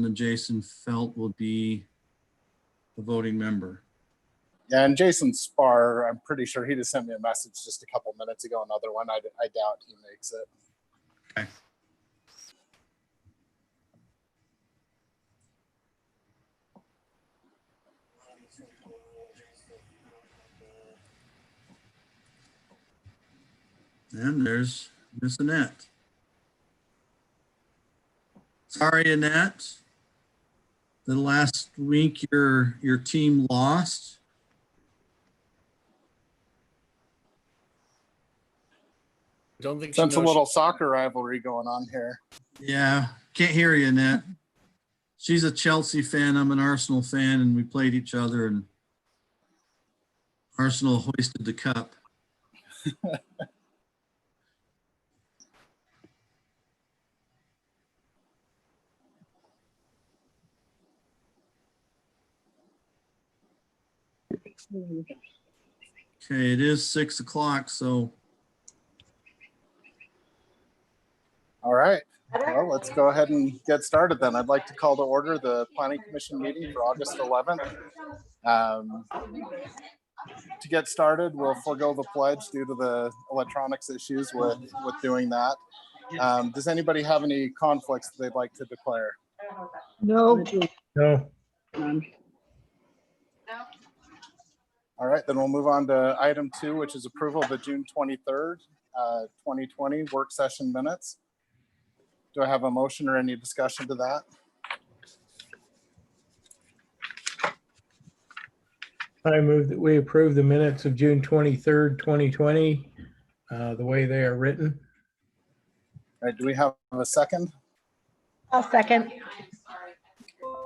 then Jason Felt will be the voting member. Yeah, and Jason Spar, I'm pretty sure he just sent me a message just a couple minutes ago, another one. I doubt he makes it. Okay. And there's Miss Annette. Sorry, Annette. The last week your team lost. Don't think Sense a little soccer rivalry going on here. Yeah, can't hear you, Annette. She's a Chelsea fan. I'm an Arsenal fan, and we played each other, and Arsenal hoisted the cup. Okay, it is 6 o'clock, so. All right. Well, let's go ahead and get started then. I'd like to call to order the Planning Commission meeting for August 11th. To get started, we'll forego the pledge due to the electronics issues with doing that. Does anybody have any conflicts they'd like to declare? No. No. All right, then we'll move on to item 2, which is approval of the June 23rd, 2020 work session minutes. Do I have a motion or any discussion to that? I move that we approve the minutes of June 23rd, 2020, the way they are written. All right, do we have a second? I'll second.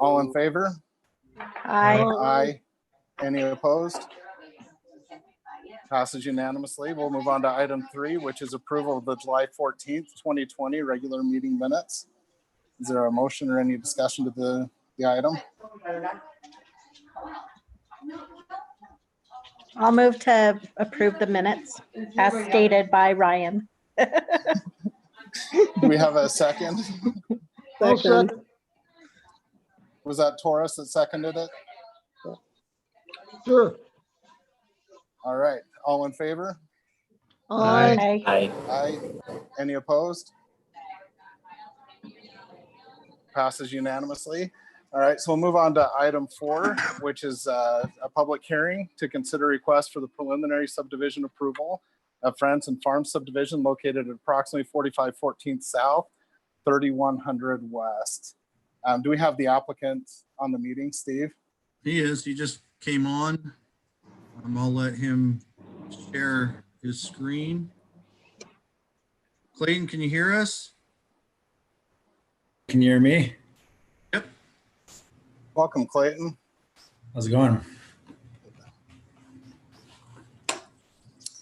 All in favor? Aye. Aye. Any opposed? Passes unanimously. We'll move on to item 3, which is approval of the July 14th, 2020 regular meeting minutes. Is there a motion or any discussion to the item? I'll move to approve the minutes as stated by Ryan. Do we have a second? Second. Was that Taurus that seconded it? Sure. All right. All in favor? Aye. Aye. Any opposed? Passes unanimously. All right, so we'll move on to item 4, which is a public hearing to consider request for the preliminary subdivision approval of Fransen Farm subdivision located at approximately 4514 South, 3100 West. Do we have the applicant on the meeting, Steve? He is. He just came on. I'll let him share his screen. Clayton, can you hear us? Can you hear me? Yep. Welcome, Clayton. How's it going?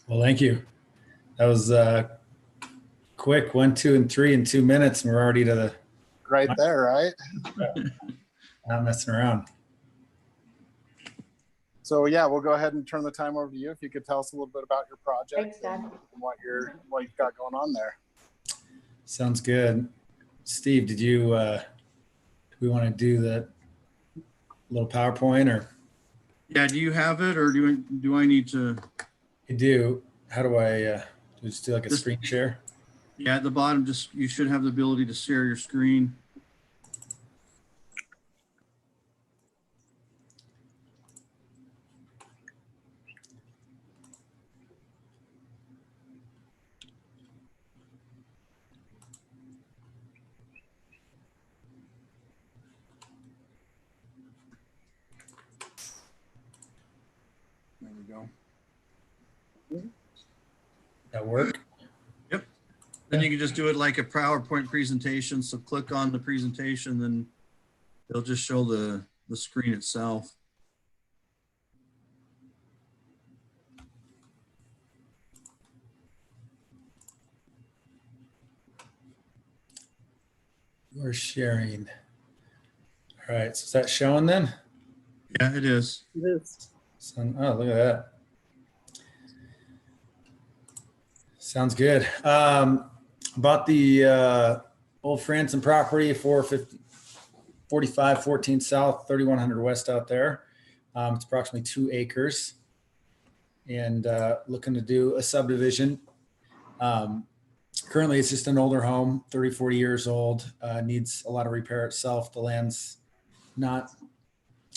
Well, thank you. That was quick. 1, 2, and 3 in 2 minutes, and we're already to the Right there, right? not messing around. So yeah, we'll go ahead and turn the time over to you. If you could tell us a little bit about your project. Thanks, Dad. And what you've got going on there. Sounds good. Steve, did you do we want to do the little PowerPoint or? Yeah, do you have it or do I need to? I do. How do I just do like a screen share? Yeah, at the bottom, you should have the ability to share your screen. There we go. That work? Yep. Then you can just do it like a PowerPoint presentation. So click on the presentation, then it'll just show the screen itself. We're sharing. All right, so is that showing then? Yeah, it is. So, oh, look at that. Sounds good. About the old Fransen property, 4514 South, 3100 West out there. It's approximately 2 acres, and looking to do a subdivision. Currently, it's just an older home, 30, 40 years old, needs a lot of repair itself. The land's not,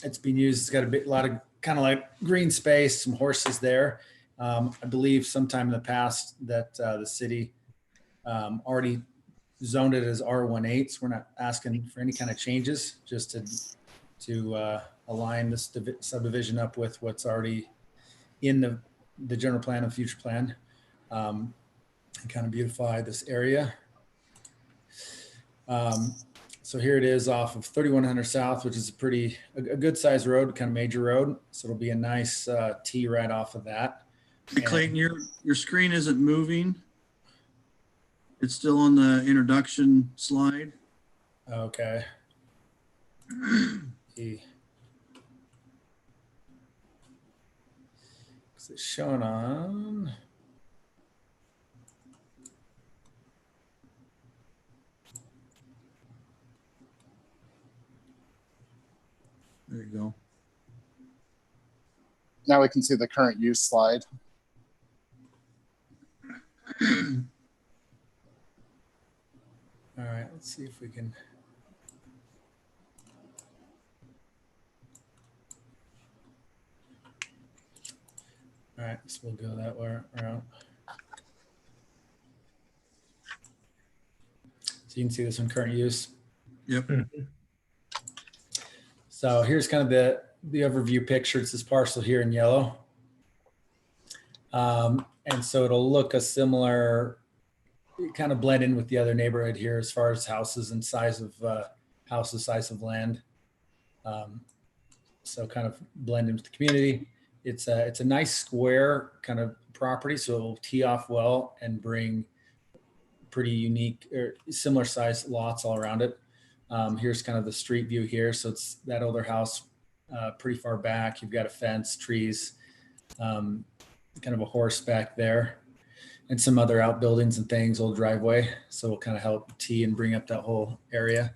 it's been used, it's got a lot of kind of like green space, some horses there. I believe sometime in the past that the city already zoned it as R18, so we're not asking for any kind of changes, just to align this subdivision up with what's already in the general plan and future plan, and kind of beautify this area. So here it is off of 3100 South, which is a good sized road, kind of major road. So it'll be a nice T right off of that. Hey, Clayton, your screen isn't moving. It's still on the introduction slide. Okay. It's showing on. There you go. Now we can see the current use slide. All right, let's see if we can. All right, so we'll go that way around. So you can see this one, current use. Yep. So here's kind of the overview picture. It's this parcel here in yellow. And so it'll look a similar, kind of blend in with the other neighborhood here as far as houses and size of houses, size of land. So kind of blend into the community. It's a nice square kind of property, so it'll tee off well and bring pretty unique or similar size lots all around it. Here's kind of the street view here. So it's that older house pretty far back. You've got a fence, trees, kind of a horse back there, and some other outbuildings and things, old driveway. So we'll kind of help tee and bring up that whole area.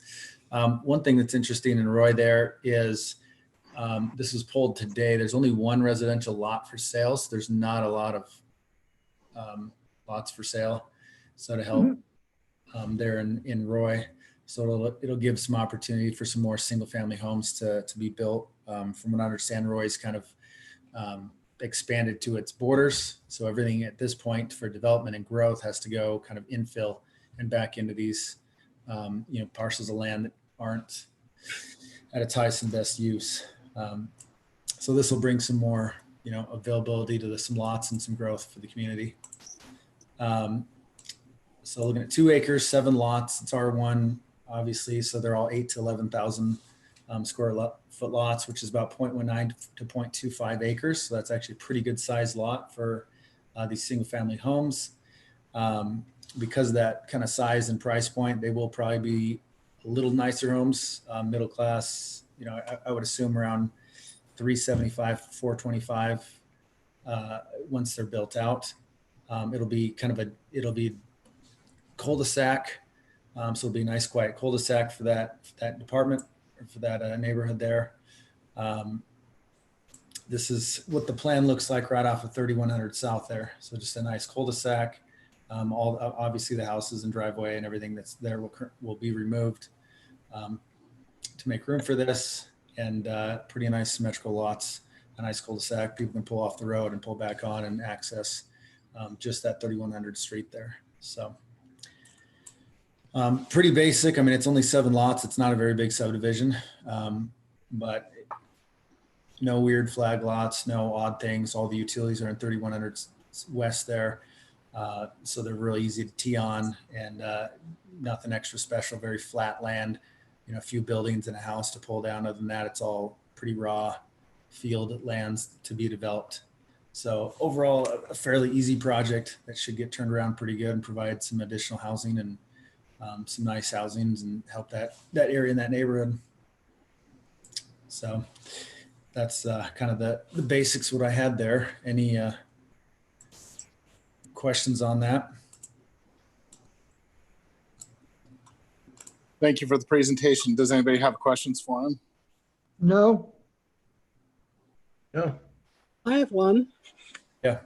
One thing that's interesting in Roy there is this was pulled today. There's only one residential lot for sales. There's not a lot of lots for sale. So to help there in Roy, so it'll give some opportunity for some more single family homes to be built. From what I understand, Roy's kind of expanded to its borders. So everything at this point for development and growth has to go kind of infill and back into these parcels of land that aren't at its highest and best use. So this will bring some more, availability to some lots and some growth for the community. So looking at 2 acres, 7 lots, it's R1, obviously. So they're all 8 to 11,000 square foot lots, which is about 0.19 to 0.25 acres. So that's actually a pretty good size lot for these single family homes. Because of that kind of size and price point, they will probably be a little nicer homes, middle class, I would assume around 375, 425 once they're built out. It'll be cul-de-sac. So it'll be a nice, quiet cul-de-sac for that department, or for that neighborhood there. This is what the plan looks like right off of 3100 South there. So just a nice cul-de-sac. Obviously the houses and driveway and everything that's there will be removed to make room for this, and pretty nice symmetrical lots, a nice cul-de-sac. People can pull off the road and pull back on and access just that 3100 street there. So pretty basic. I mean, it's only 7 lots. It's not a very big subdivision, but no weird flag lots, no odd things. All the utilities are in 3100 West there. So they're really easy to tee on, and nothing extra special, very flat land, a few buildings and a house to pull down. Other than that, it's all pretty raw field lands to be developed. So overall, a fairly easy project that should get turned around pretty good and provide some additional housing and some nice housings and help that area in that neighborhood. So that's kind of the basics what I had there. Any questions on that? Thank you for the presentation. Does anybody have questions for him? No, No, I have one. Yeah.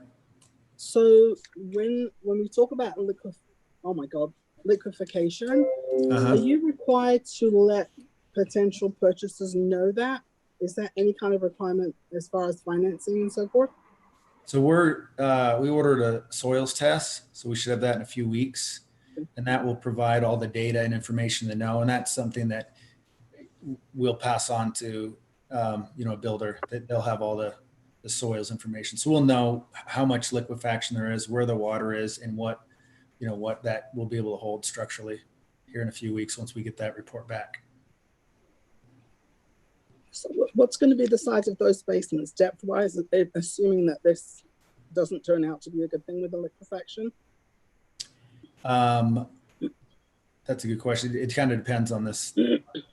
So when we talk about liquefaction, are you required to let potential purchasers know that? Is that any kind of requirement as far as financing and so forth? So we ordered a soils test, so we should have that in a few weeks, and that will provide all the data and information to know. And that's something that we'll pass on to a builder. That they'll have all the soils information, so we'll know how much liquefaction there is, where the water is, and what that will be able to hold structurally here in a few weeks once we get that report back. So what's going to be the size of those basements depth-wise, assuming that this doesn't turn out to be a good thing with the liquefaction? That's a good question. It kind of depends on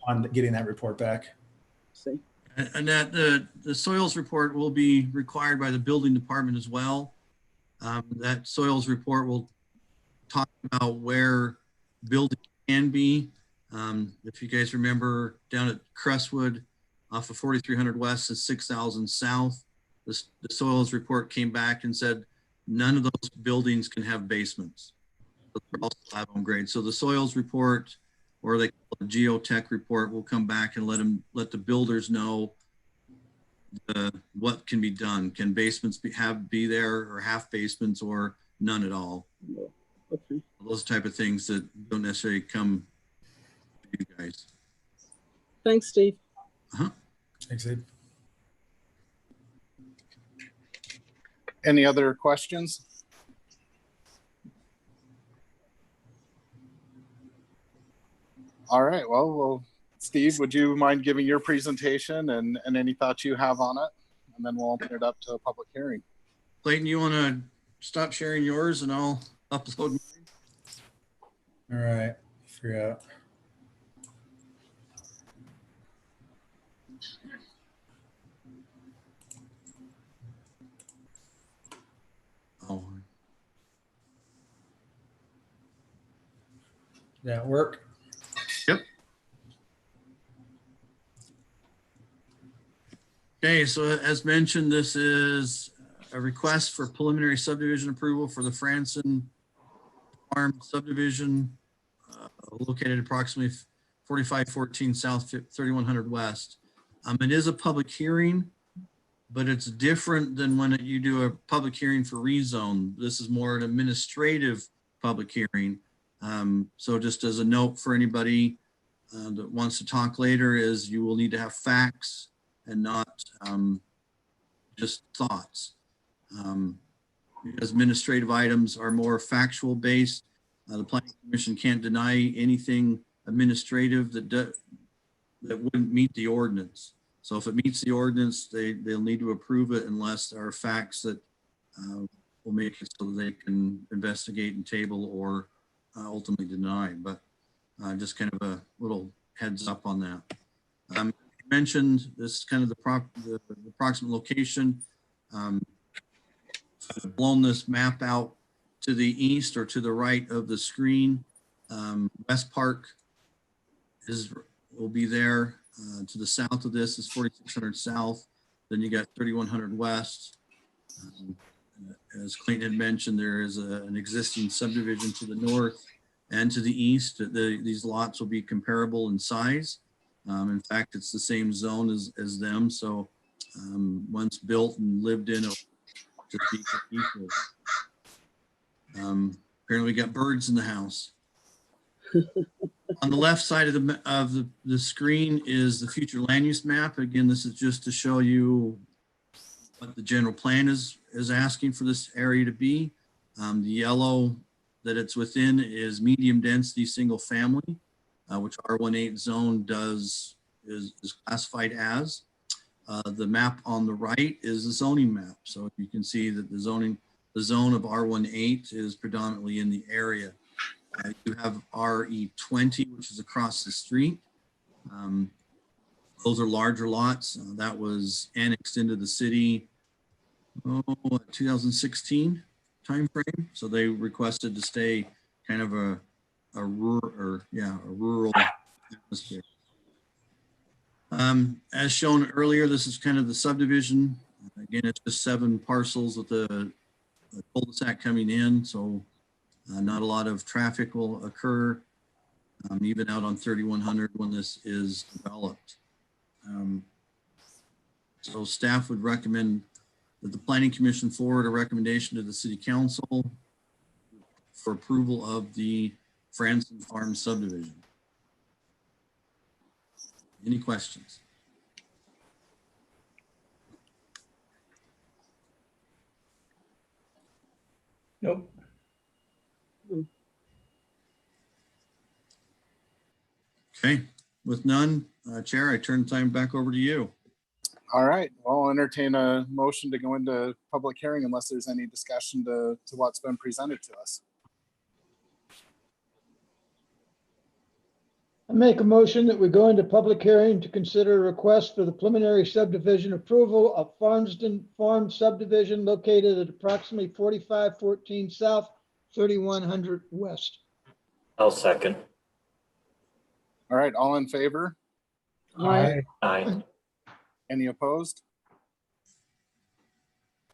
on getting that report back. See. And that the soils report will be required by the building department as well. That soils report will talk about where building can be. If you guys remember down at Crestwood off of 4300 West and 6000 South, the soils report came back and said none of those buildings can have basements. They're all slab on grade. So the soils report, or they call it geotech report, will come back and let the builders know what can be done. Can basements be there, or half basements, or none at all? Okay. Those type of things that don't necessarily come to you guys. Thanks, Steve. Thanks, Abe. Any other questions? All right, well, Steve, would you mind giving your presentation and any thoughts you have on it? And then we'll open it up to a public hearing. Clayton, you want to stop sharing yours and I'll upload mine? All right, figure out. Oh, That work? yep. Okay, so as mentioned, this is a request for preliminary subdivision approval for the Fransen Farm subdivision located approximately 4514 South 3100 West. It is a public hearing, but it's different than when you do a public hearing for rezone. This is more an administrative public hearing. So just as a note for anybody that wants to talk later, is you will need to have facts and not just thoughts. Because administrative items are more factual based. The Planning Commission can't deny anything administrative that wouldn't meet the ordinance. So if it meets the ordinance, they'll need to approve it unless there are facts that will make it so that they can investigate and table or ultimately deny. But just kind of a little heads up on that. You mentioned this is kind of the approximate location. I've blown this map out to the east or to the right of the screen. West Park will be there. To the south of this is 4600 South. Then you got 3100 West. As Clayton had mentioned, there is an existing subdivision to the north and to the east. These lots will be comparable in size. In fact, it's the same zone as them. So once built and lived in, it'll just be equal. Apparently we got birds in the house. On the left side of the screen is the future land use map. Again, this is just to show you what the general plan is asking for this area to be. The yellow that it's within is medium density single family, which R18 zone is classified as. The map on the right is the zoning map. So you can see that the zone of R18 is predominantly in the area. You have RE20, which is across the street. Those are larger lots. That was annexed into the city, 2016 timeframe. So they requested to stay kind of a rural atmosphere. As shown earlier, this is kind of the subdivision. Again, it's just 7 parcels with the cul-de-sac coming in, so not a lot of traffic will occur, even out on 3100 when this is developed. So staff would recommend that the Planning Commission forward a recommendation to the City Council for approval of the Fransen Farm subdivision. Any questions? Nope. Okay, with none, Chair, I turn the time back over to you. All right, well, I'll entertain a motion to go into public hearing unless there's any discussion to what's been presented to us. I make a motion that we go into public hearing to consider a request for the preliminary subdivision approval of Farmsden Farm subdivision located at approximately 4514 South, 3100 West. I'll second. All right, all in favor? Aye. Aye. Any opposed?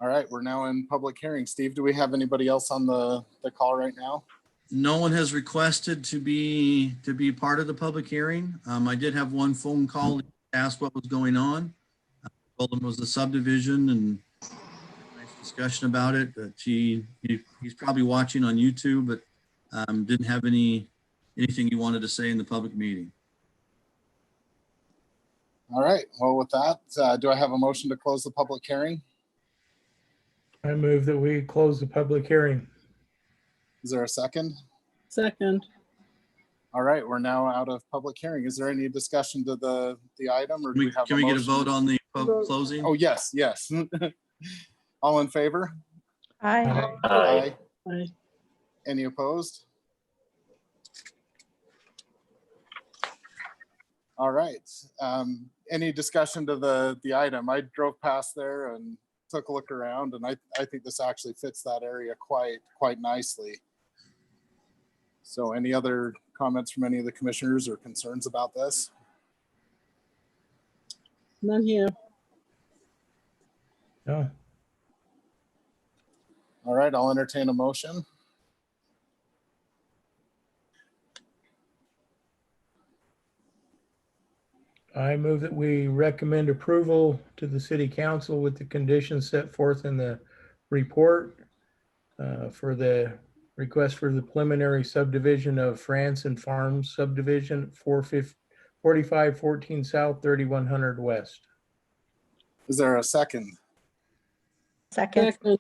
All right, we're now in public hearing. Steve, do we have anybody else on the call right now? No one has requested to be part of the public hearing. I did have one phone call to ask what was going on. I told him it was the subdivision and nice discussion about it, but he's probably watching on YouTube, but didn't have anything he wanted to say in the public meeting. All right, well, with that, do I have a motion to close the public hearing? I move that we close the public hearing. Is there a second? Second. All right, we're now out of public hearing. Is there any discussion to the item or do we have Can we get a motion? vote on the closing? Oh, yes. All in favor? Aye. Aye. Aye. Any opposed? All right. Any discussion to the item? I drove past there and took a look around, and I think this actually fits that area quite nicely. So any other comments from any of the commissioners or concerns about this? None here. No. All right, I'll entertain a motion. I move that we recommend approval to the City Council with the conditions set forth in the report for the request for the preliminary subdivision of Fransen Farm subdivision 4514 South, 3100 West. Is there a second? Second. Second.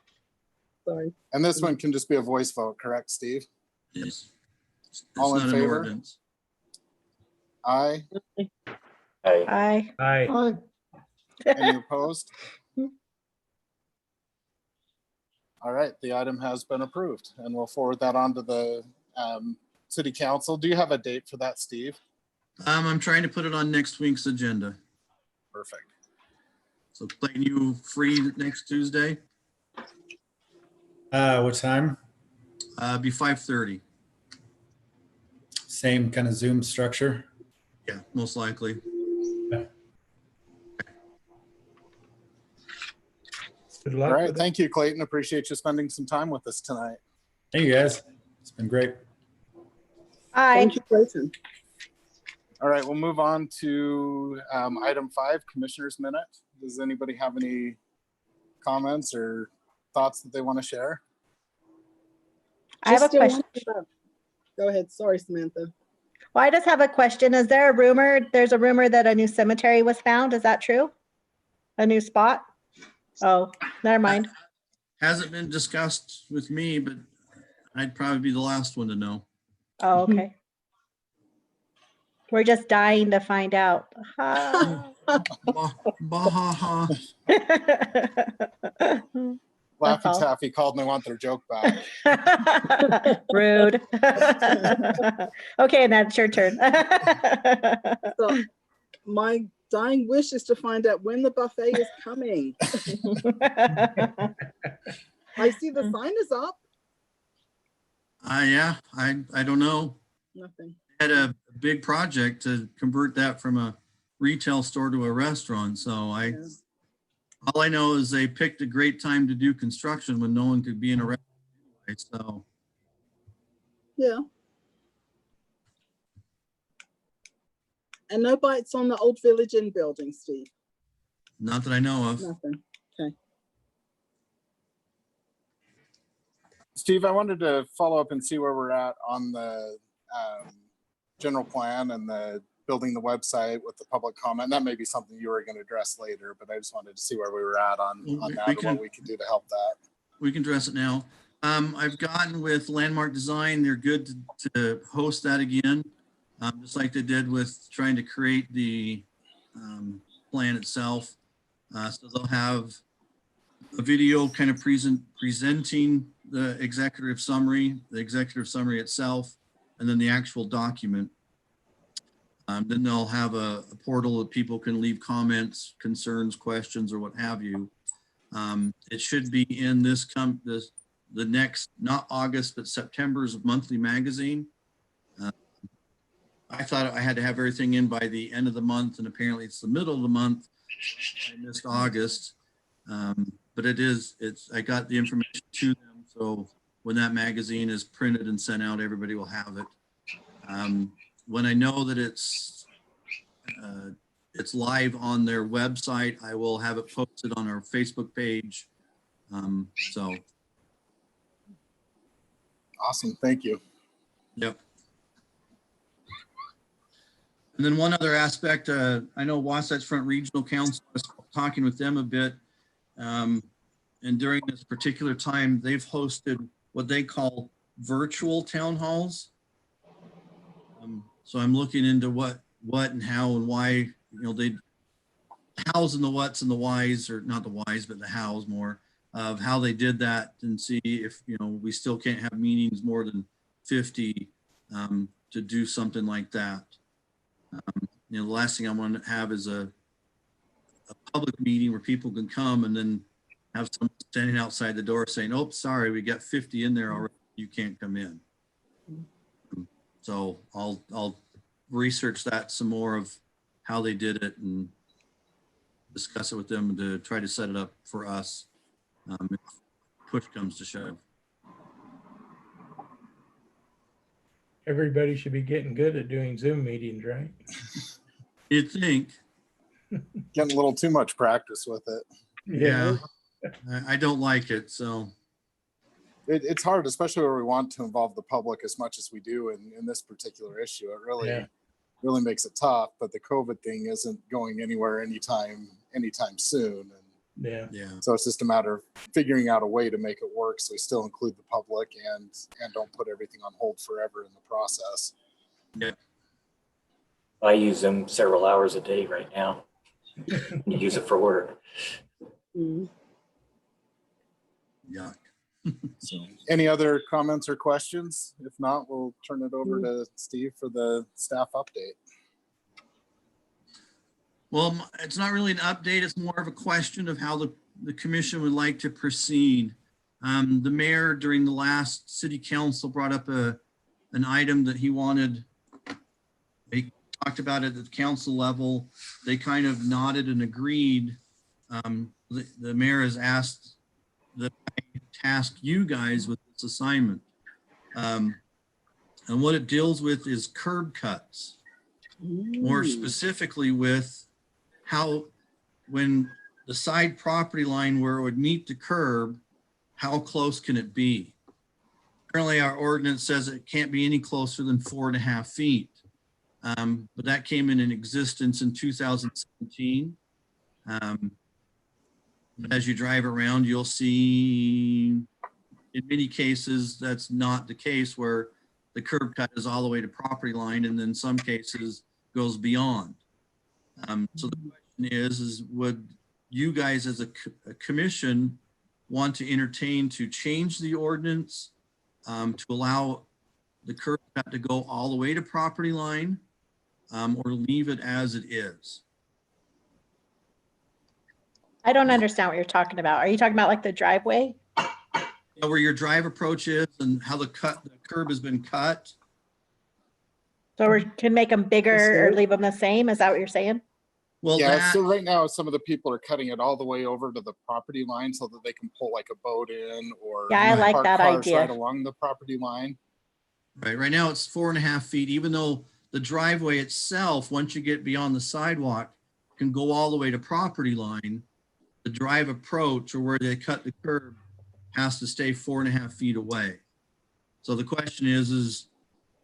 Sorry. And this one can just be a voice vote, correct, Steve? Yes. It's All in not an favor? ordinance. Aye. Aye. Aye. Aye. Aye. Any opposed? All right, the item has been approved and we'll forward that on to the City Council. Do you have a date for that, Steve? I'm trying to put it on next week's agenda. Perfect. So Clayton, you free next Tuesday? What time? Be 5:30. Same kind of Zoom structure. Yeah, most likely. Good All luck. right, with it. thank you, Clayton. Appreciate you spending some time with us tonight. Thank you guys. It's been great. Aye. Thank you, Clayton. All right, we'll move on to item 5, Commissioner's Minute. Does anybody have any comments or thoughts that they want to share? I have a Just question. Go ahead. Sorry, Samantha. Well, I just have a question. Is there a rumor? There's a rumor that a new cemetery was found. Is that true? A new spot? Oh, never mind. Hasn't been discussed with me, but I'd probably be the last one to know. Oh, okay. We're just dying to find out. Ha. Bahaha. Laffy all. Taffy called and they want their joke back. Rude. Okay, that's your turn. So my dying wish is to find out when the buffet is coming. I see the sign is up. Yeah, I don't know. Nothing. had a big project to convert that from a retail store to a restaurant. So all I know is they picked a great time to do construction when no one could be in a restaurant anyway. So Yeah. And no bites on the old Village Inn building, Steve? not that I know of. Nothing. Okay. Steve, I wanted to follow up and see where we're at on the general plan and the building the website with the public comment. That may be something you were going to address later, but I just wanted to see where we were at on that and what we could do to help that. We can address it now. I've gotten with Landmark Design. They're good to host that again, just like they did with trying to create the plan itself. So they'll have a video kind of presenting the executive summary itself, and then the actual document. Then they'll have a portal that people can leave comments, concerns, questions, or what have you. It should be in the next, not August, but September's monthly magazine. I thought I had to have everything in by the end of the month, and apparently it's the middle of the month. I missed August, but I got the information to them. So when that magazine is printed and sent out, everybody will have it. When I know that it's live on their website, I will have it posted on our Facebook page. So. Awesome. Thank you. Yep. And then one other aspect, I know Wasatch Front Regional Council, I was talking with them a bit. And during this particular time, they've hosted what they call virtual town halls. So I'm looking into what and how and why, they hows and the whats and the whys, or not the whys, but the hows more of how they did that, and see if, we still can't have meetings more than 50 to do something like that. The last thing I want to have is a public meeting where people can come and then have someone standing outside the door saying, "Oh, sorry, we got 50 in there already. You can't come in." So I'll research that some more of how they did it and discuss it with them to try to set it up for us if push comes to shove. Everybody should be getting good at doing Zoom meetings, right? You'd think. Getting a little too much practice with it. Yeah. I don't like it, so. It's hard, especially where we want to involve the public as much as we do in this particular issue. It really makes it tough, but the COVID thing isn't going anywhere anytime soon. And yeah. So it's just a matter of figuring out a way to make it work so we still include the public and don't put everything on hold forever in the process. Yeah. I use them several hours a day right now. You use it for work. Yuck. So, any other comments or questions? If not, we'll turn it over to Steve for the staff update. Well, it's not really an update. It's more of a question of how the commission would like to proceed. The mayor during the last city council brought up an item that he wanted. They talked about it at the council level. They kind of nodded and agreed. The mayor has asked that I task you guys with this assignment. And what it deals with is curb cuts. More specifically with how, when the side property line where it would meet the curb, how close can it be? Currently, our ordinance says it can't be any closer than 4.5 feet. But that came in existence in 2017. As you drive around, you'll see in many cases that's not the case, where the curb cut is all the way to property line, and in some cases goes beyond. So the question is would you guys as a commission want to entertain to change the ordinance to allow the curb cut to go all the way to property line, or leave it as it is? I don't understand what you're talking about. Are you talking about like the driveway? Where your drive approach is and how the curb has been cut. So we can make them bigger or leave them the same? Is that what you're saying? Well, Yeah, that, so right now, some of the people are cutting it all the way over to the property line so that they can pull like a boat in or Yeah, I Right. like park that cars right idea. along the property line. right now it's 4.5 feet, even though the driveway itself, once you get beyond the sidewalk, can go all the way to property line. The drive approach or where they cut the curb has to stay 4.5 feet away. So the question is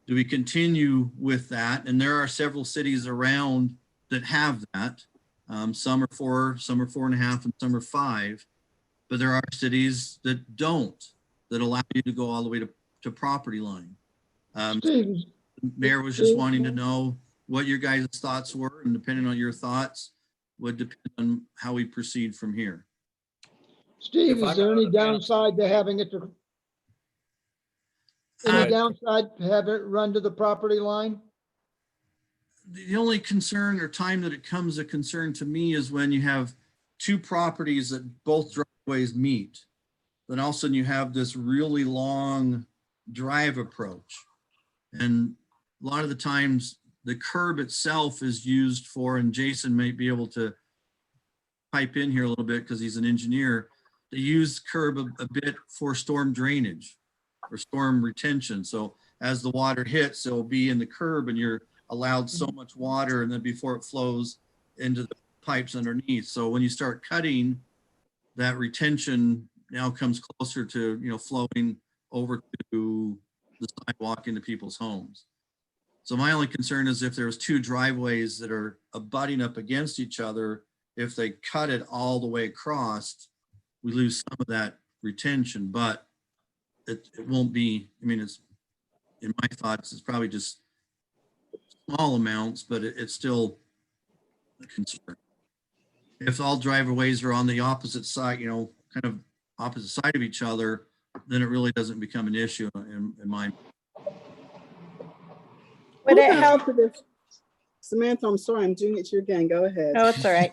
do we continue with that? And there are several cities around that have that. Some are 4, some are 4.5, and some are 5. But there are cities that don't, that allow you to go all the way to property line. Steve, The mayor was just wanting to know what your guys' thoughts were, and depending on your thoughts, would depend on how we proceed from here. Steve, If is I'm there not any a fan of- downside to having it any Uh, downside to have it run to the property line? The only concern or time that it comes a concern to me is when you have two properties that both driveways meet. Then all of a sudden you have this really long drive approach. And a lot of the times the curb itself is used for, and Jason might be able to pipe in here a little bit because he's an engineer, they use curb a bit for storm drainage or storm retention. So as the water hits, it'll be in the curb and you're allowed so much water and then before it flows into the pipes underneath. So when you start cutting, that retention now comes closer to, flowing over to the sidewalk into people's homes. So my only concern is if there's two driveways that are abutting up against each other, if they cut it all the way across, we lose some of that retention, but it won't be, it's, in my thoughts, it's probably just small amounts, but it's still a concern. If all driveways are on the opposite side, kind of opposite side of each other, then it really doesn't become an issue in my. Would it Okay. help? For this- Samantha, I'm sorry, I'm doing it to you again. Go ahead. Oh, it's all right.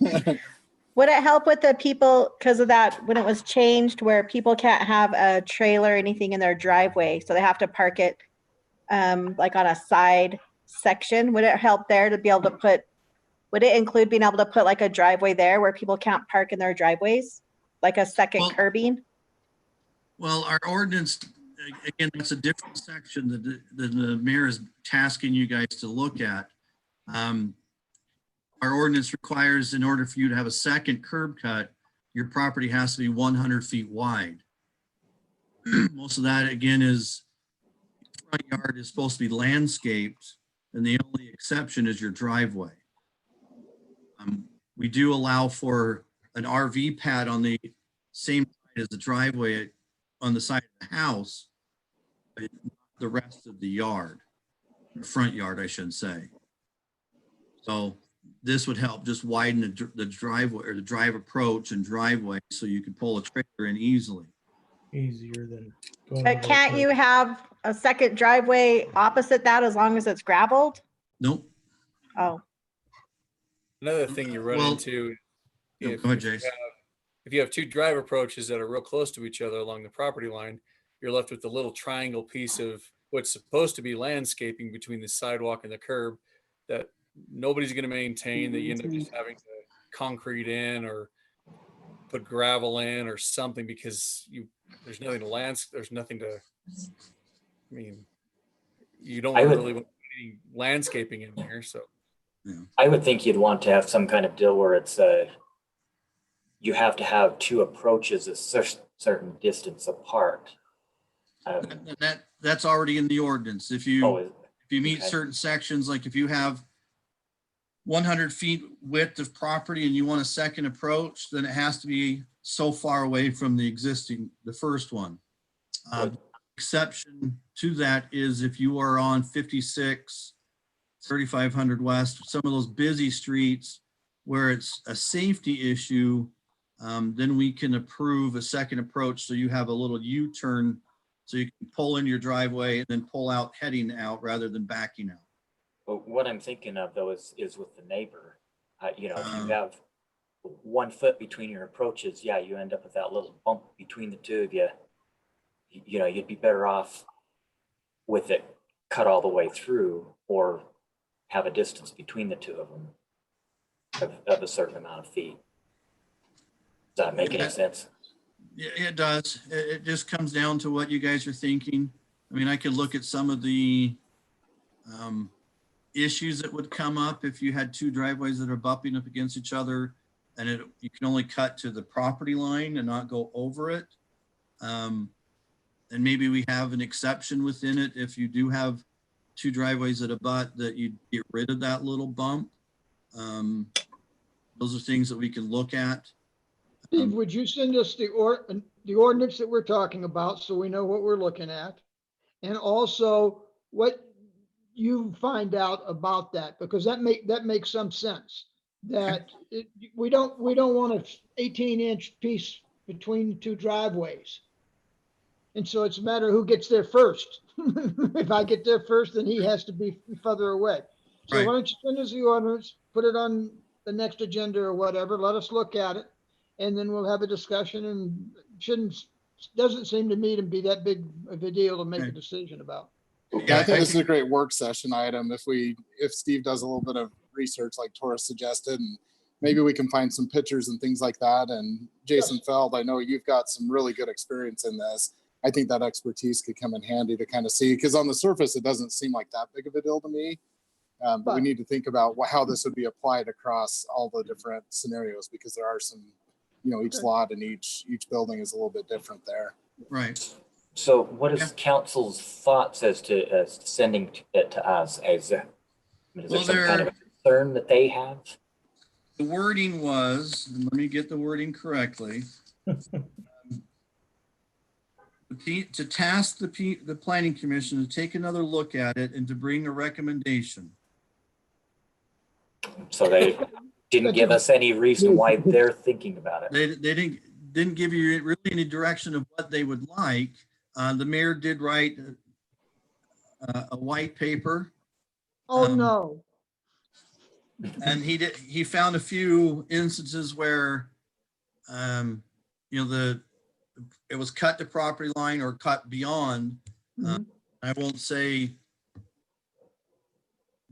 Would it help with the people, because of that, when it was changed where people can't have a trailer or anything in their driveway, so they have to park it like on a side section? Would it help there to be able to put, would it include being able to put like a driveway there where people can't park in their driveways? Like a second Well- curbing? Well, our ordinance, again, that's a different section that the mayor is tasking you guys to look at. Our ordinance requires, in order for you to have a second curb cut, your property has to be 100 feet wide. Most of that, again, is front yard is supposed to be landscaped, and the only exception is your driveway. We do allow for an RV pad on the same side as the driveway on the side of the house, but not the rest of the yard, the front yard, I should say. So this would help just widen the driveway or the drive approach and driveway so you could pull a trailer in easily. Easier than going. But can't you have a second driveway opposite that as long as it's gravelled? Nope. Oh, Another thing you run Well, into, no, if, go ahead, if you Jason. if you have two drive approaches that are real close to each other along the property line, you're left with a little triangle piece of what's supposed to be landscaping between the sidewalk and the curb that nobody's going to maintain, that you end up just having to concrete in or put gravel in or something because there's nothing to you don't I would- really want any landscaping in there. So I would think you'd want to have some kind of deal where it's you have to have two approaches a certain distance apart. And that's already in the ordinance. If you meet okay. certain sections, like if you have 100 feet width of property and you want a second approach, then it has to be so far away from the first one. Exception to that is if you are on 56, 3500 West, some of those busy streets where it's a safety issue, then we can approve a second approach. So you have a little U-turn so you can pull in your driveway and then pull out heading out rather than backing out. But what I'm thinking of though is with the neighbor. If you have 1 foot between your approaches, yeah, you end up with that little bump between the two of you. You'd be better off with it cut all the way through or have a distance between the two of them of a certain amount of feet. Does that make any sense? Yeah, it does. It just comes down to what you guys are thinking. I mean, I could look at some of the issues that would come up if you had two driveways that are bumping up against each other, and you can only cut to the property line and not go over it. And maybe we have an exception within it if you do have two driveways that abut, that you get rid of that little bump. Those are things that we can look at. Steve, would you send us the ordinance that we're talking about so we know what we're looking at? And also what you find out about that, because that makes some sense. That we don't want an 18-inch piece between the two driveways. And so it's a matter of who gets there first. If I get there first, then he has to be further away. So Right. why don't you send us the ordinance, put it on the next agenda or whatever, let us look at it, and then we'll have a discussion, and doesn't seem to me to be that big of a deal to make a decision about. Yeah, I think this is a great work session item. If Steve does a little bit of research like Tora suggested, and maybe we can find some pictures and things like that. And Jason Feld, I know you've got some really good experience in this. I think that expertise could come in handy to kind of see, because on the surface, it doesn't seem like that big of a deal to me. But we need to think about how this would be applied across all the different scenarios, because there are some, each lot and each building is a little bit different there. Right. So what is council's thoughts as to sending it to us? Is there some kind of a concern that they have? The wording was, and let me get the wording correctly. To task the planning commission to take another look at it and to bring a recommendation. So they didn't give us any reason why they're thinking about it. They didn't give you really any direction of what they would like. The mayor did write a white paper. Oh, no. And he found a few instances where, it was cut to property line or cut beyond. I won't say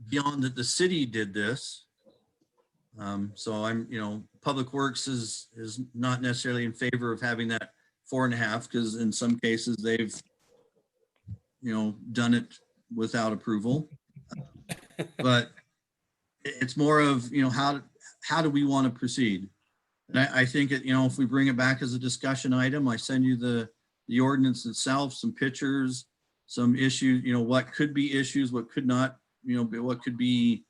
beyond that the city did this. So Public Works is not necessarily in favor of having that 4.5, because in some cases they've, done it without approval. But it's more of, how do we want to proceed? And I think if we bring it back as a discussion item, I send you the ordinance itself, some pictures, some issues, what could be issues, what could not, what could be,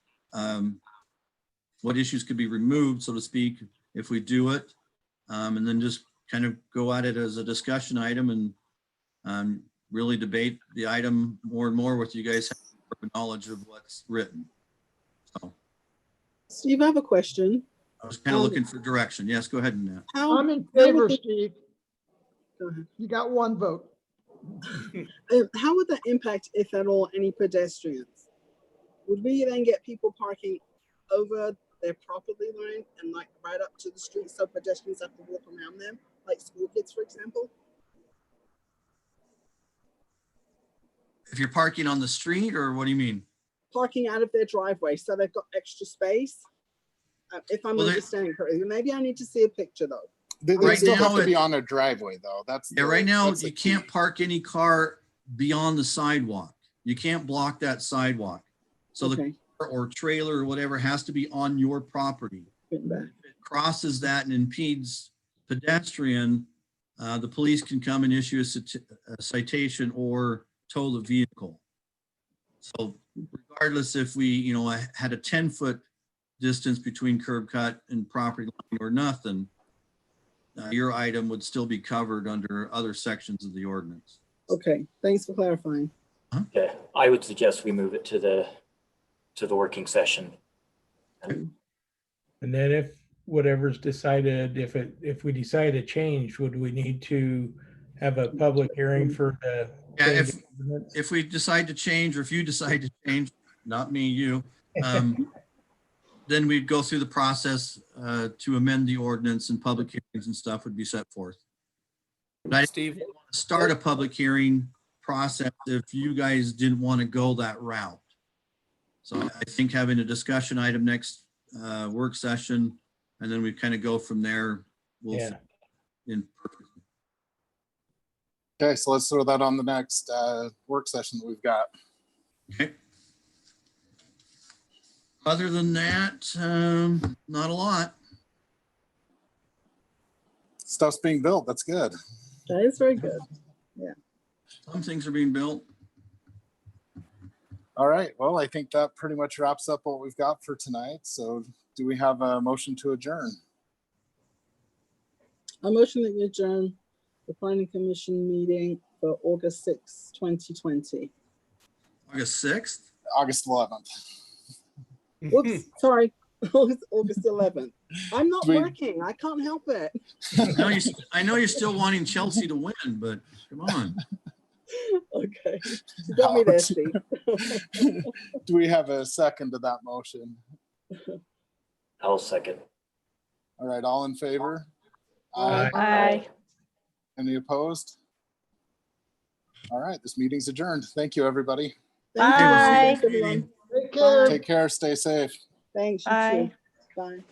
what issues could be removed, so to speak, if we do it. And then just kind of go at it as a discussion item and really debate the item more and more with you guys have knowledge of what's written. So Steve, I have a question. I was kind of looking for direction. Yes, go ahead, Annette. I'm in favor, would Steve. Go ahead. You got one vote. How would that impact, if at all, any pedestrians? Would we then get people parking over their property line and like right up to the street, so pedestrians have to walk around them, like school kids, for example? If you're parking on the street, or what do you mean? Parking out of their driveway, so they've got extra space. If I'm understanding correctly, maybe I need to see a picture though. They Right still now have to be on a driveway though. Right now that's you can't park any car beyond the sidewalk. You can't block that sidewalk. So the car or trailer or whatever has to be on your property. If it crosses that and impedes pedestrian, the police can come and issue a citation or tow the vehicle. So regardless if we, had a 10-foot distance between curb cut and property line or nothing, your item would still be covered under other sections of the ordinance. Okay, thanks for clarifying. Okay, I would suggest we move it to the working session. And then if whatever's decided, if we decide to change, would we need to have a public hearing for the? Yeah, if we decide to change, or if you decide to change, not me, you, then we'd go through the process to amend the ordinance, and public hearings and stuff would be set forth. But I Steve, start a public hearing process if you guys didn't want to go that route. So I think having a discussion item next work session, and then we kind of go from there. We'll Yeah. in perfect. Okay, so let's throw that on the next work session that we've got. Okay. Other than that, not a lot. Stuff's being built. That's good. That is very good. Some things are being built. All right. Well, I think that pretty much wraps up what we've got for tonight. So do we have a motion to adjourn? I motion that we adjourn the planning commission meeting for August 6, 2020. August 6th. August 11th. Whoops, sorry, August 11th. I'm not Do we- working. I can't help it. I know you're still wanting Chelsea to win, but come on. Okay, you got me there, Steve. Do we have a second to that motion? I'll second. All right. All in favor? Aye. Aye. Any opposed? All right. This meeting's adjourned. Thank you, everybody. Thank you. Bye. Thanks, everyone. Take care. Take care. Stay safe. Thanks. You Bye. too. Bye.